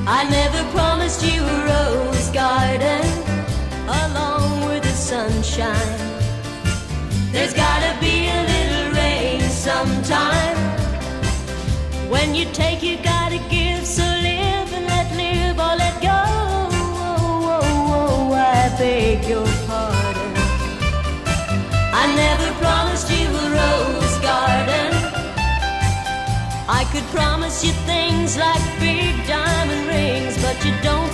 I never promised you a rose garden along with the sunshine. There's gotta be a little rain sometime. When you take, you gotta give. So live and let live or let go. Oh, oh, oh, I beg your pardon. I never promised you a rose garden. I could promise you things like big diamond rings, but you don't